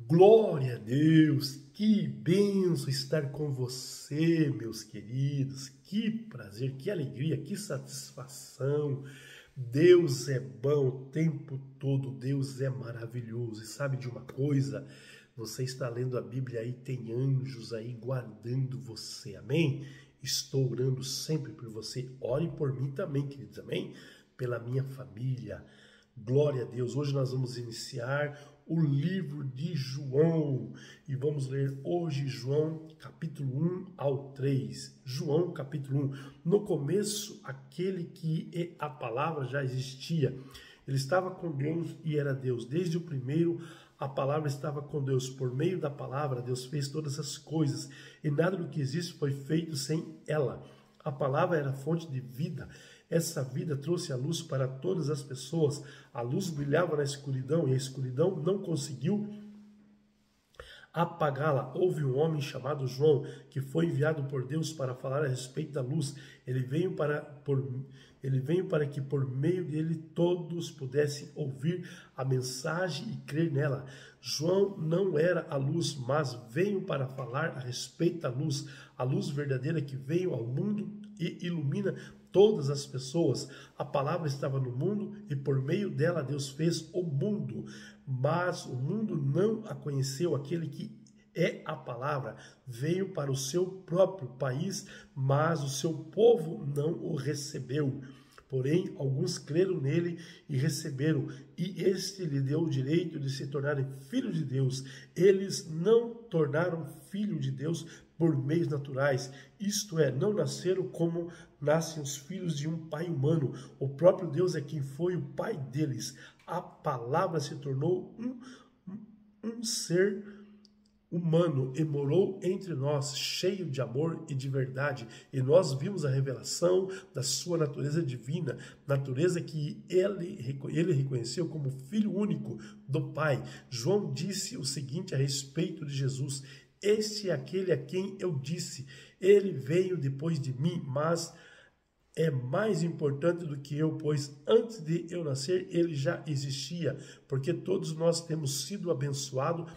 Glória a Deus, que bênção estar com você, meus queridos, que prazer, que alegria, que satisfação. Deus é bom o tempo todo, Deus é maravilhoso. E sabe de uma coisa? Você está lendo a Bíblia aí, tem anjos aí guardando você, amém? Estou orando sempre por você, ore por mim também, queridos, amém? Pela minha família. Glória a Deus. Hoje nós vamos iniciar o livro de João e vamos ler hoje João capítulo 1 ao 3. João capítulo 1. No começo, aquele que a palavra já existia. Ele estava com Deus e era Deus. Desde o primeiro, a palavra estava com Deus. Por meio da palavra, Deus fez todas as coisas e nada do que existe foi feito sem ela. A palavra era fonte de vida. Essa vida trouxe a luz para todas as pessoas. A luz brilhava na escuridão e a escuridão não conseguiu apagá-la. Houve um homem chamado João que foi enviado por Deus para falar a respeito da luz. Ele veio para que por meio dele todos pudessem ouvir a mensagem e crer nela. João não era a luz, mas veio para falar a respeito da luz, a luz verdadeira que veio ao mundo e ilumina todas as pessoas. A palavra estava no mundo e por meio dela Deus fez o mundo, mas o mundo não a conheceu. Aquele que é a palavra veio para o seu próprio país, mas o seu povo não o recebeu. Porém, alguns creram nele e receberam, e este lhe deu o direito de se tornarem filhos de Deus. Eles não tornaram filho de Deus por meios naturais, isto é, não nasceram como nascem os filhos de um pai humano. O próprio Deus é quem foi o pai deles. A palavra se tornou um ser humano e morou entre nós, cheio de amor e de verdade, e nós vimos a revelação da sua natureza divina, natureza que ele reconheceu como filho único do Pai. João disse o seguinte a respeito de Jesus: este é aquele a quem eu disse, ele veio depois de mim, mas é mais importante do que eu, pois antes de eu nascer ele já existia, porque todos nós temos sido abençoados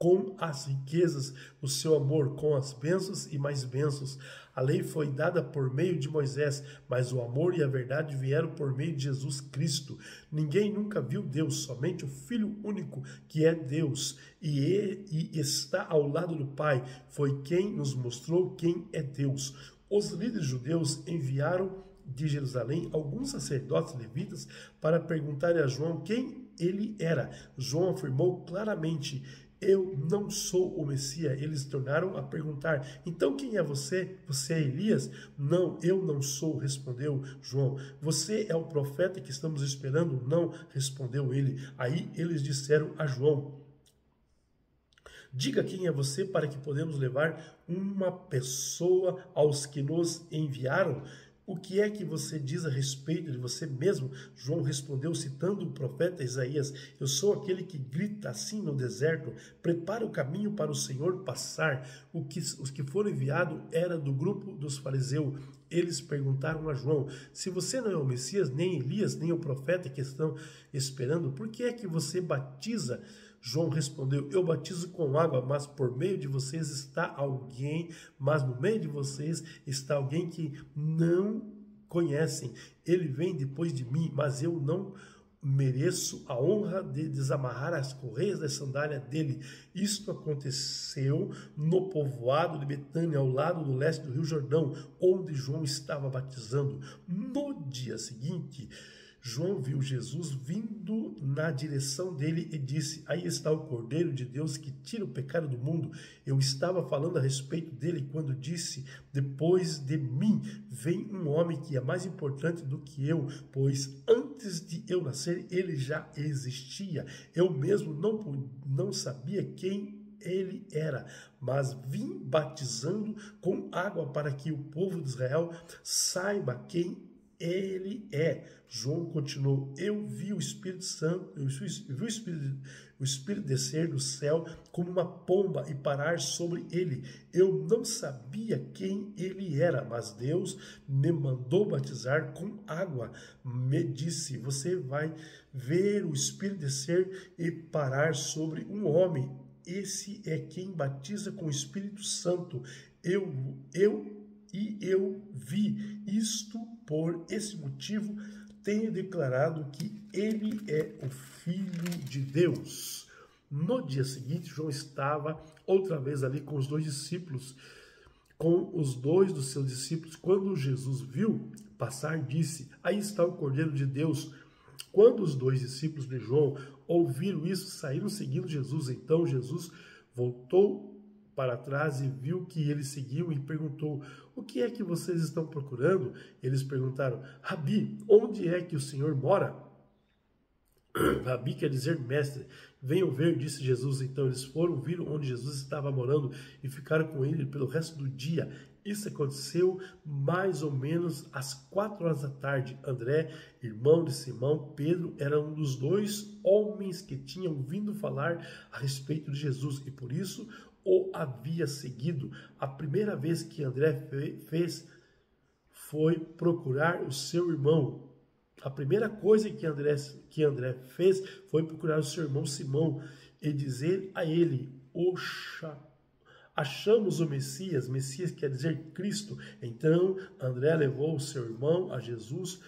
com as riquezas do seu amor, com as bênçãos e mais bênçãos. A lei foi dada por meio de Moisés, mas o amor e a verdade vieram por meio de Jesus Cristo. Ninguém nunca viu Deus, somente o Filho único, que é Deus, e está ao lado do Pai, foi quem nos mostrou quem é Deus. Os líderes judeus enviaram de Jerusalém alguns sacerdotes levitas para perguntarem a João quem ele era. João afirmou claramente: eu não sou o Messias. Eles tornaram a perguntar: então quem é você? Você é Elias? Não, eu não sou, respondeu João. Você é o profeta que estamos esperando? Não, respondeu ele. Aí eles disseram a João: diga quem é você para que podemos levar uma pessoa aos que nos enviaram. O que é que você diz a respeito de você mesmo? João respondeu, citando o profeta Isaías: eu sou aquele que grita assim no deserto, prepara o caminho para o Senhor passar. Os que foram enviados eram do grupo dos fariseus. Eles perguntaram a João: se você não é o Messias, nem Elias, nem o profeta que estão esperando, por que é que você batiza? João respondeu: eu batizo com água, mas por meio de vocês está alguém, mas no meio de vocês está alguém que não conhecem. Ele vem depois de mim, mas eu não mereço a honra de desamarrar as correias da sandália dele. Isto aconteceu no povoado de Betânia, ao lado do leste do Rio Jordão, onde João estava batizando. No dia seguinte, João viu Jesus vindo na direção dele e disse: aí está o Cordeiro de Deus que tira o pecado do mundo. Eu estava falando a respeito dele quando disse: depois de mim vem um homem que é mais importante do que eu, pois antes de eu nascer ele já existia. Eu mesmo não sabia quem ele era, mas vim batizando com água para que o povo de Israel saiba quem ele é. João continuou: eu vi o Espírito Santo, o Espírito descer do céu como uma pomba e parar sobre ele. Eu não sabia quem ele era, mas Deus me mandou batizar com água. Me disse: você vai ver o Espírito descer e parar sobre um homem. esse é quem batiza com o Espírito Santo. Eu vi isto, por esse motivo tenho declarado que ele é o Filho de Deus. No dia seguinte, João estava outra vez ali com os dois discípulos, com os dois dos seus discípulos. Quando Jesus viu passar, disse: aí está o Cordeiro de Deus. Quando os dois discípulos de João ouviram isso, saíram seguindo Jesus. Então Jesus voltou para trás e viu que eles seguiam e perguntou: o que é que vocês estão procurando? Eles perguntaram: Rabi, onde é que o Senhor mora? Rabi quer dizer mestre. Venham ver, disse Jesus. Então eles foram, viram onde Jesus estava morando e ficaram com ele pelo resto do dia. Isso aconteceu mais ou menos às 4 horas da tarde. André, irmão de Simão, Pedro, era um dos dois homens que tinham vindo falar a respeito de Jesus e por isso o havia seguido. A primeira vez que André fez foi procurar o seu irmão. A primeira coisa que André fez foi procurar o seu irmão Simão e dizer a ele: achamos o Messias. Messias quer dizer Cristo. Então André levou o seu irmão a Jesus.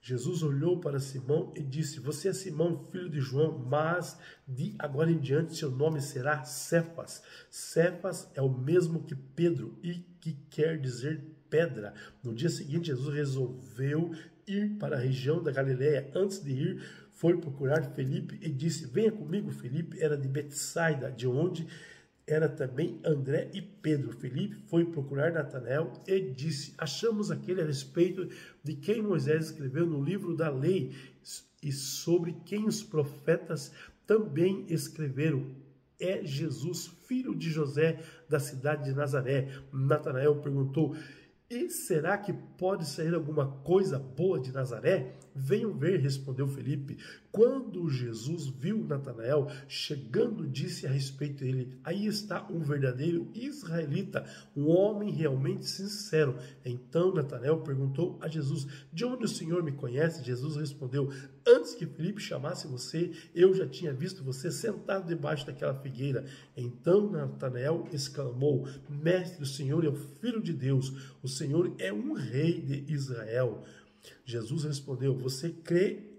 Jesus olhou para Simão e disse: você é Simão, filho de João, mas de agora em diante seu nome será Cefas. Cefas é o mesmo que Pedro e que quer dizer pedra. No dia seguinte, Jesus resolveu ir para a região da Galileia. Antes de ir, foi procurar Felipe e disse: venha comigo. Felipe era de Betsaida, de onde era também André e Pedro. Felipe foi procurar Natanael e disse: achamos aquele a respeito de quem Moisés escreveu no livro da lei e sobre quem os profetas também escreveram. É Jesus, filho de José, da cidade de Nazaré. Natanael perguntou: e será que pode sair alguma coisa boa de Nazaré? Venham ver, respondeu Felipe. Quando Jesus viu Natanael chegando, disse a respeito dele: aí está um verdadeiro israelita, um homem realmente sincero. Então Natanael perguntou a Jesus: de onde o Senhor me conhece? Jesus respondeu: antes que Felipe chamasse você, eu já tinha visto você sentado debaixo daquela figueira. Então Natanael exclamou: mestre, o Senhor é o Filho de Deus, o Senhor é um rei de Israel. Jesus respondeu: você crê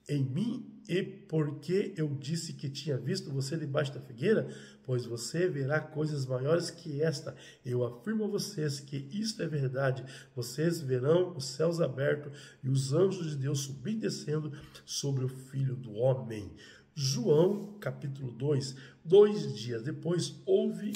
em mim e porque eu disse que tinha visto você debaixo da figueira? Pois você verá coisas maiores que esta. Eu afirmo a vocês que isto é verdade. Vocês verão os céus abertos e os anjos de Deus subindo e descendo sobre o Filho do Homem. João, capítulo 2. 2 dias depois, houve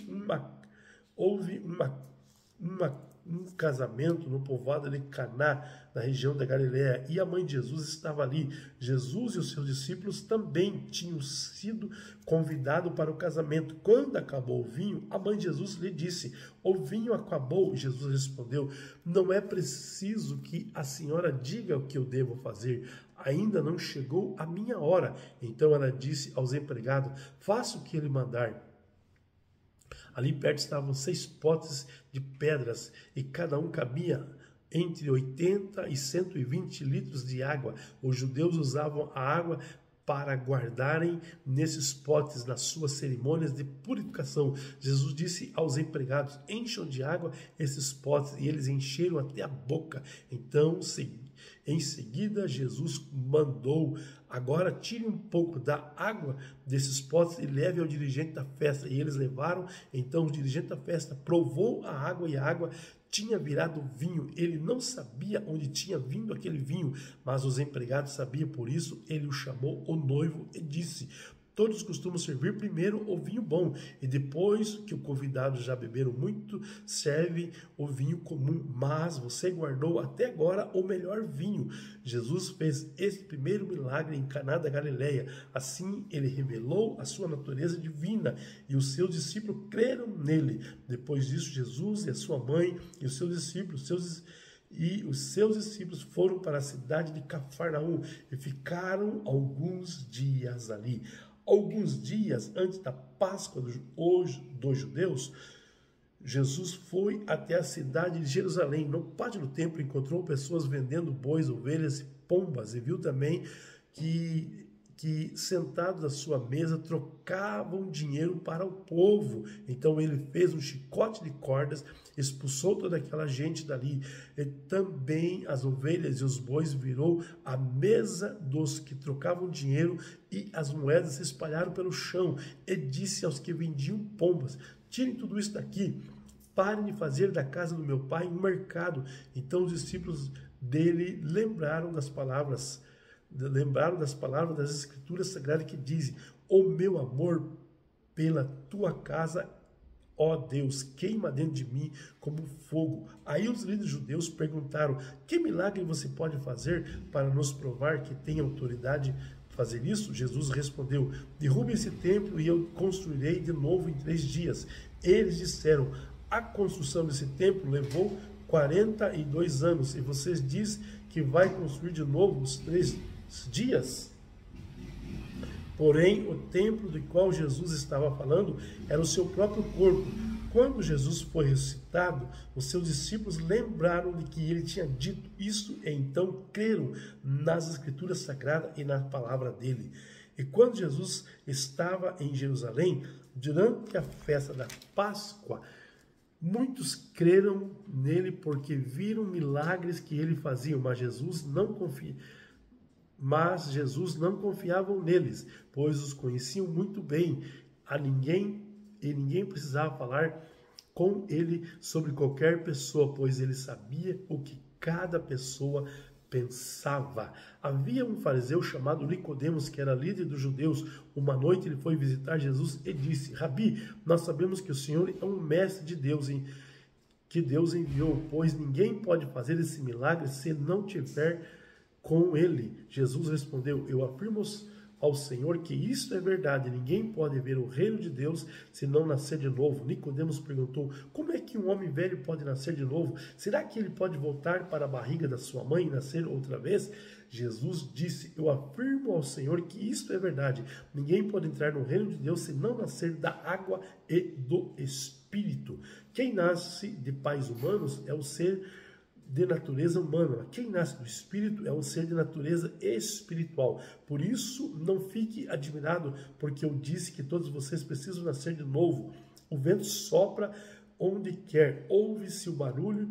um casamento no povoado de Caná, na região da Galileia, e a mãe de Jesus estava ali. Jesus e os seus discípulos também tinham sido convidados para o casamento. Quando acabou o vinho, a mãe de Jesus lhe disse: o vinho acabou. E Jesus respondeu: não é preciso que a senhora diga o que eu devo fazer. Ainda não chegou a minha hora. Então ela disse aos empregados: faça o que ele mandar. Ali perto estavam 6 potes de pedras e cada um cabia entre 80 e 120 litros de água. Os judeus usavam a água para guardarem nesses potes nas suas cerimônias de purificação. Jesus disse aos empregados: encham de água esses potes, e eles encheram até a boca. Então, em seguida, Jesus mandou: agora tire um pouco da água desses potes e leve ao dirigente da festa. E eles levaram. Então o dirigente da festa provou a água e a água tinha virado vinho. Ele não sabia onde tinha vindo aquele vinho, mas os empregados sabiam. Por isso ele o chamou o noivo e disse: todos costumam servir primeiro o vinho bom, e depois que o convidado já beberam muito, serve o vinho comum. Mas você guardou até agora o melhor vinho. Jesus fez esse primeiro milagre em Caná da Galileia. Assim ele revelou a sua natureza divina, e os seus discípulos creram nele. Depois disso, Jesus e a sua mãe e os seus discípulos foram para a cidade de Cafarnaum e ficaram alguns dias ali. Alguns dias antes da Páscoa dos judeus, Jesus foi até a cidade de Jerusalém. No pátio do templo encontrou pessoas vendendo bois, ovelhas e pombas, e viu também que que sentados à sua mesa trocavam dinheiro para o povo. Então ele fez um chicote de cordas, expulsou toda aquela gente dali. E também as ovelhas e os bois virou a mesa dos que trocavam dinheiro, e as moedas se espalharam pelo chão. E disse aos que vendiam pombas: tirem tudo isso daqui, parem de fazer da casa do meu pai um mercado. Então os discípulos dele lembraram das palavras das Escrituras Sagradas que dizem: o meu amor pela tua casa, ó Deus, queima dentro de mim como fogo. Aí os líderes judeus perguntaram: que milagre você pode fazer para nos provar que tem autoridade de fazer isso? Jesus respondeu: derrube esse templo e eu construirei de novo em 3 dias. Eles disseram: a construção desse templo levou 42 anos e vocês dizem que vai construir de novo os 3 dias? Porém, o templo do qual Jesus estava falando era o seu próprio corpo. Quando Jesus foi ressuscitado, os seus discípulos lembraram de que ele tinha dito isso e então creram nas Escrituras Sagradas e na palavra dele. E quando Jesus estava em Jerusalém, durante a festa da Páscoa, muitos creram nele porque viram milagres que ele fazia, mas Jesus não confiava neles, pois os conheciam muito bem ninguém precisava falar com ele sobre qualquer pessoa, pois ele sabia o que cada pessoa pensava. Havia um fariseu chamado Nicodemos, que era líder dos judeus. Uma noite ele foi visitar Jesus e disse: Rabi, nós sabemos que o Senhor é um mestre de Deus, que Deus enviou, pois ninguém pode fazer esse milagre se não tiver com ele. Jesus respondeu: eu afirmo ao Senhor que isto é verdade, ninguém pode ver o reino de Deus se não nascer de novo. Nicodemos perguntou: como é que um homem velho pode nascer de novo? Será que ele pode voltar para a barriga da sua mãe e nascer outra vez? Jesus disse: eu afirmo ao Senhor que isto é verdade, ninguém pode entrar no reino de Deus se não nascer da água e do Espírito. Quem nasce de pais humanos é o ser de natureza humana. Quem nasce do Espírito é um ser de natureza espiritual. Por isso, não fique admirado, porque eu disse que todos vocês precisam nascer de novo. O vento sopra onde quer, ouve-se o barulho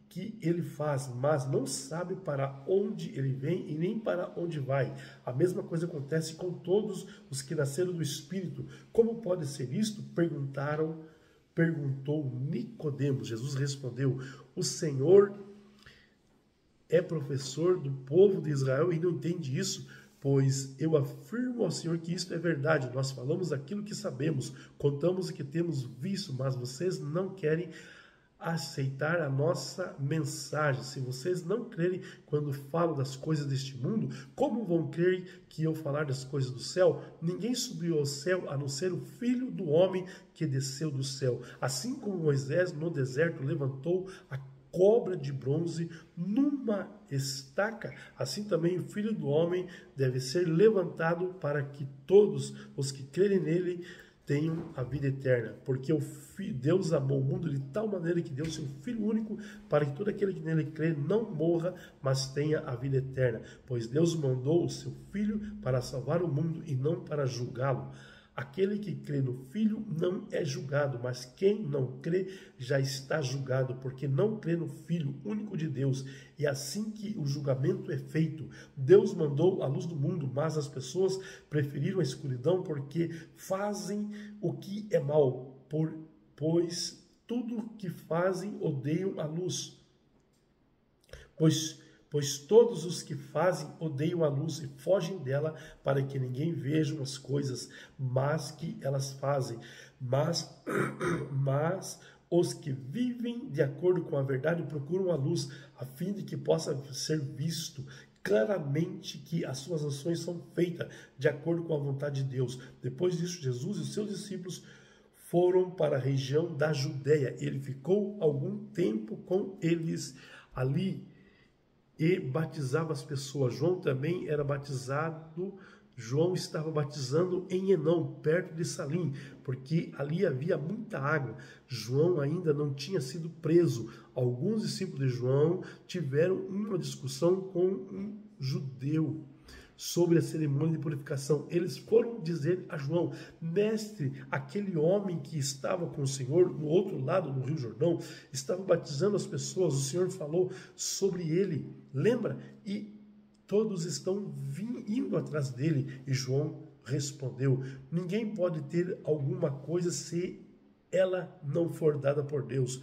que ele faz, mas não sabe para onde ele vem e nem para onde vai. A mesma coisa acontece com todos os que nasceram do Espírito. Como pode ser isto? Perguntou Nicodemos. Jesus respondeu: o Senhor é professor do povo de Israel e não entende isso? Pois eu afirmo ao Senhor que isto é verdade. Nós falamos aquilo que sabemos, contamos o que temos visto, mas vocês não querem aceitar a nossa mensagem. Se vocês não crerem quando falo das coisas deste mundo, como vão crer que eu falar das coisas do céu? Ninguém subiu ao céu a não ser o Filho do Homem que desceu do céu. Assim como Moisés no deserto levantou a cobra de bronze numa estaca, assim também o Filho do Homem deve ser levantado para que todos os que crerem nele tenham a vida eterna. Porque Deus amou o mundo de tal maneira que deu seu Filho único para que todo aquele que nele crê não morra, mas tenha a vida eterna. Pois Deus mandou o seu Filho para salvar o mundo e não para julgá-lo. Aquele que crê no Filho não é julgado, mas quem não crê já está julgado, porque não crê no Filho único de Deus. E assim que o julgamento é feito, Deus mandou a luz do mundo, mas as pessoas preferiram a escuridão porque fazem o que é mal, pois tudo que fazem odeiam a luz. Pois todos os que fazem odeiam a luz e fogem dela para que ninguém veja as coisas mas que elas fazem. Mas os que vivem de acordo com a verdade procuram a luz, a fim de que possa ser visto claramente que as suas ações são feitas de acordo com a vontade de Deus. Depois disso, Jesus e os seus discípulos foram para a região da Judéia. Ele ficou algum tempo com eles ali e batizava as pessoas. João também era batizado. João estava batizando em Enom, perto de Salim, porque ali havia muita água. João ainda não tinha sido preso. Alguns discípulos de João tiveram uma discussão com um judeu. sobre a cerimônia de purificação. Eles foram dizer a João: mestre, aquele homem que estava com o Senhor no outro lado do Rio Jordão, estava batizando as pessoas, o Senhor falou sobre ele, lembra? E todos estão indo atrás dele. E João respondeu: ninguém pode ter alguma coisa se ela não for dada por Deus.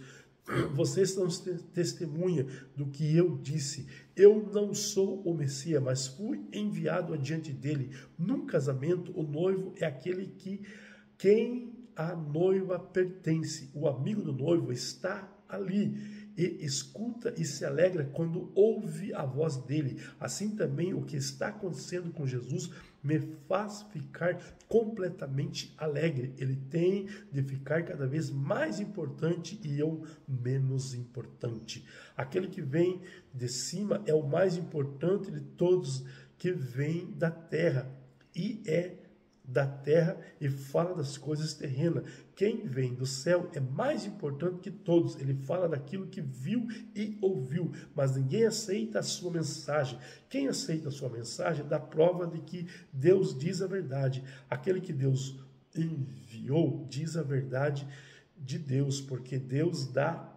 Vocês são testemunha do que eu disse. Eu não sou o Messias, mas fui enviado adiante dele. Num casamento, o noivo é aquele quem a noiva pertence. O amigo do noivo está ali e escuta e se alegra quando ouve a voz dele. Assim também o que está acontecendo com Jesus me faz ficar completamente alegre. Ele tem de ficar cada vez mais importante e eu menos importante. Aquele que vem de cima é o mais importante de todos que vem da terra e é da terra e fala das coisas terrenas. Quem vem do céu é mais importante que todos. Ele fala daquilo que viu e ouviu, mas ninguém aceita a sua mensagem. Quem aceita a sua mensagem dá prova de que Deus diz a verdade. Aquele que Deus enviou diz a verdade de Deus, porque Deus dá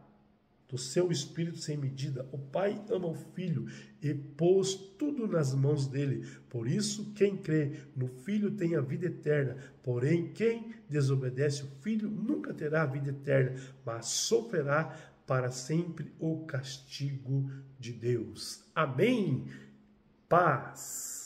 do seu Espírito sem medida. O Pai ama o Filho e pôs tudo nas mãos dele. Por isso, quem crê no Filho tem a vida eterna. Porém, quem desobedece o Filho nunca terá a vida eterna, mas sofrerá para sempre o castigo de Deus. Amém? Paz.